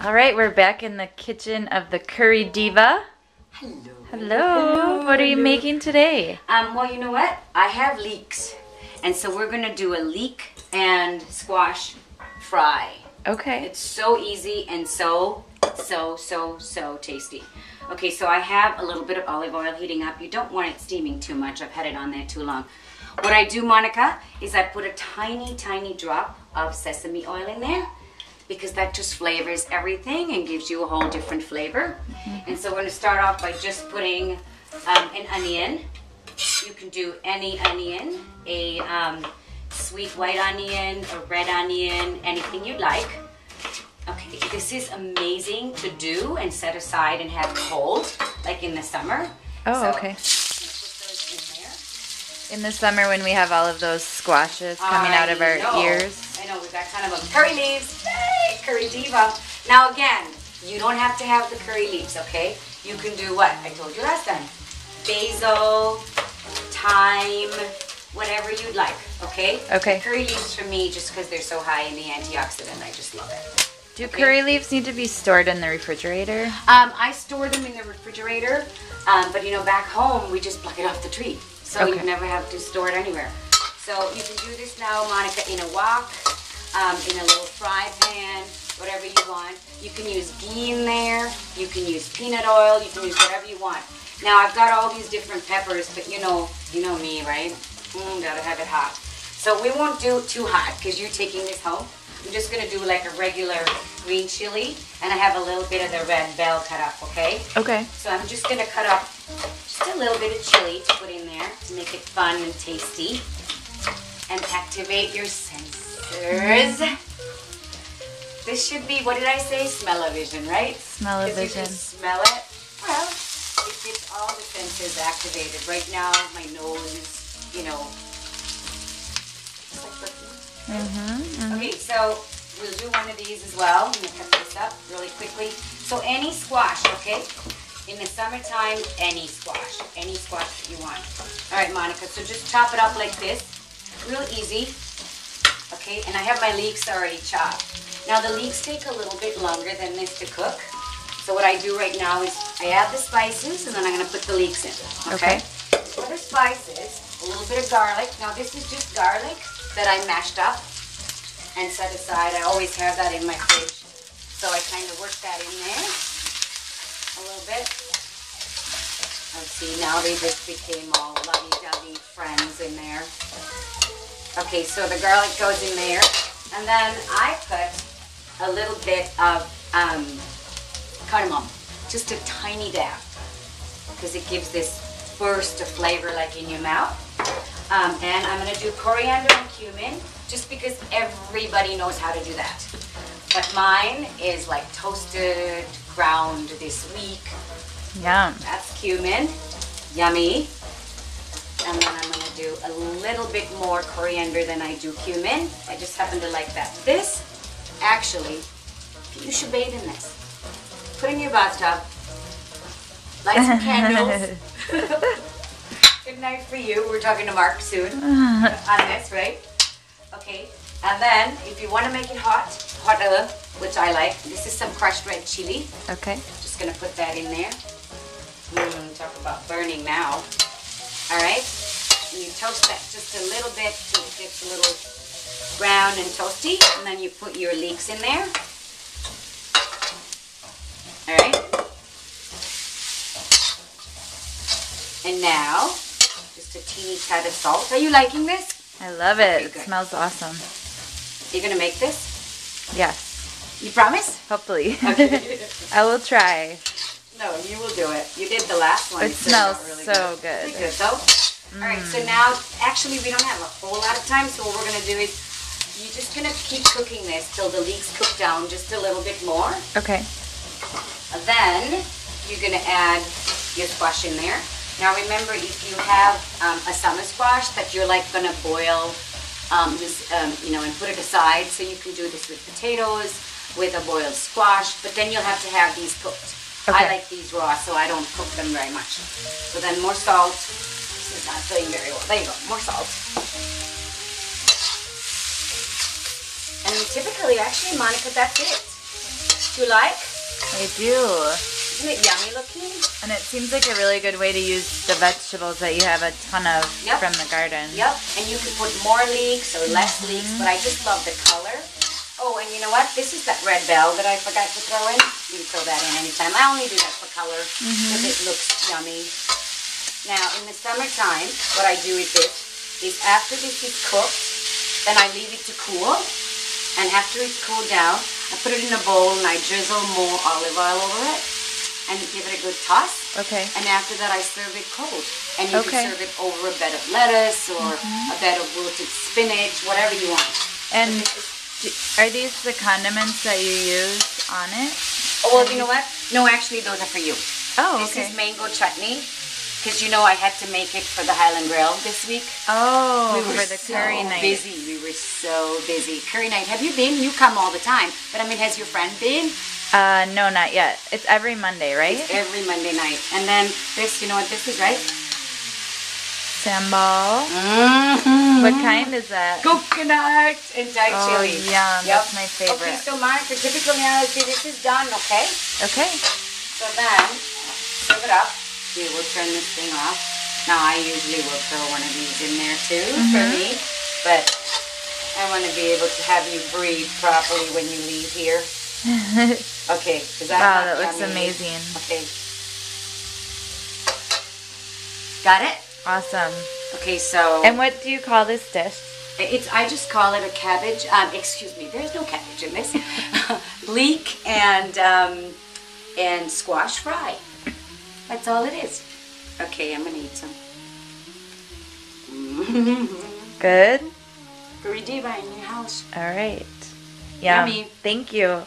All right, we're back in the kitchen of the Curry Diva. Hello. Hello. What are you making today? Well, you know what? I have leeks. And so we're going to do a leek and squash fry. Okay. It's so easy and so tasty. Okay, so I have a little bit of olive oil heating up. You don't want it steaming too much. I've had it on there too long. What I do, Monica, is I put a tiny drop of sesame oil in there, because that just flavors everything and gives you a whole different flavor. And so we're going to start off by just putting an onion. You can do any onion, a sweet white onion, a red onion, anything you'd like. Okay, this is amazing to do and set aside and have cold, like in the summer. Oh, so, okay. I'm gonna put those in there. In the summer when we have all of those squashes coming out of our ears. I know, we've got kind of a curry leaves. Hey, Curry Diva. Now again, you don't have to have the curry leaves, okay? You can do what I told you last time. Basil, thyme, whatever you'd like, okay? Okay. The curry leaves for me, just because they're so high in the antioxidant, I just love it. Do curry leaves need to be stored in the refrigerator? I store them in the refrigerator, but you know, back home, we just pluck it off the tree. So you never have to store it anywhere. So you can do this now, Monica, in a wok, in a little fry pan, whatever you want. You can use ghee in there. You can use peanut oil. You can use whatever you want. Now I've got all these different peppers, but you know me, right? Gotta have it hot. So we won't do it too hot because you're taking this home. I'm just gonna do like a regular green chili, and I have a little bit of the red bell cut up, okay? Okay. So I'm just gonna cut up just a little bit of chili to put in there to make it fun and tasty and activate your sensors. This should be, what did I say? Smell-o-vision, right? Smell-o-vision. You can smell it. Well, it gets all the senses activated. Right now, my nose is, you know, it's like Okay, so we'll do one of these as well. I'm going to cut this up really quickly. So any squash, okay? In the summertime, any squash that you want. All right, Monica, so just chop it up like this. Real easy. Okay, and I have my leeks already chopped. Now the leeks take a little bit longer than this to cook. So what I do right now is I add the spices and then I'm going to put the leeks in. Okay? For the spices, a little bit of garlic. Now this is just garlic that I mashed up and set aside. I always have that in my fridge. So I kind of work that in there a little bit. Let's see, now they just became all lovey-dovey friends in there. Okay, so the garlic goes in there. And then I put a little bit of cardamom, just a tiny dab, because it gives this burst of flavor like in your mouth. And I'm going to do coriander and cumin, just because everybody knows how to do that. But mine is like toasted, ground this week. Yum. That's cumin. Yummy. And then I'm going to do a little bit more coriander than I do cumin. I just happen to like that. This, actually, you should bathe in this. Put in your bathtub. Light some candles. Good night for you. We're talking to Mark soon on this, right? Okay. And then, if you want to make it hotter, which I like, this is some crushed red chili. Okay. Just going to put that in there. Talk about burning now. All right. And you toast that just a little bit till it gets a little brown and toasty. And then you put your leeks in there. All right. And now, just a teeny tad of salt. Are you liking this? I love it. Okay, it good. Smells awesome. You're going to make this? Yes. You promise? Hopefully. Okay. I will try. No, you will do it. You did the last one. It smells really so good. Pretty good, though. All right, so now, actually, we don't have a whole lot of time, so what we're going to do is you're just going to keep cooking this till the leeks cook down just a little bit more. Okay. And then you're going to add your squash in there. Now, remember, if you have a summer squash that you're like going to boil, you know, and put it aside, so you can do this with potatoes, with a boiled squash, but then you'll have to have these cooked. Okay. I like these raw, so I don't cook them very much. So then more salt. This is not doing very well. There you go, more salt. And typically, actually, Monica, that's it. Do you like? I do. Isn't it yummy looking? And it seems like a really good way to use the vegetables that you have a ton of from the garden. Yep, and you can put more leeks or less leeks, but I just love the color. Oh, and you know what? This is that red bell that I forgot to throw in. You can throw that in anytime. I only do that for color because it looks yummy. Now, in the summertime, what I do with this is after this is cooked, then I leave it to cool. And after it's cooled down, I put it in a bowl and I drizzle more olive oil over it and give it a good toss. Okay. And after that, I serve it cold. And you can serve it over a bed of lettuce or a bed of wilted spinach, whatever you want. And are these the condiments that you use on it? Oh, well, you know what? No, actually, those are for you. Oh, okay. This is mango chutney. Because you know I had to make it for the Highland Grill this week. Oh, we were for the curry night. Busy. We were so busy. Curry night. Have you been? You come all the time. But I mean, has your friend been? No, not yet. It's every Monday, right? It's every Monday night. And then this, you know what this is, right? Sambal. What kind is that? Coconut and Thai chili. Yum. That's my favorite. Okay, so Monica, typically now, see, this is done, okay? Okay. So then, serve it up. We will turn this thing off. Now I usually will throw one of these in there too for me, but I want to be able to have you breathe properly when you leave here. Okay, is that wow, that looks amazing. Okay. Got it? Awesome. Okay, so. And what do you call this dish? I just call it a cabbage. Excuse me, there's no cabbage in this. Leek and squash fry. That's all it is. Okay, I'm gonna eat some. Good? Curry diva in your house. All right. Yum. Yummy. Thank you.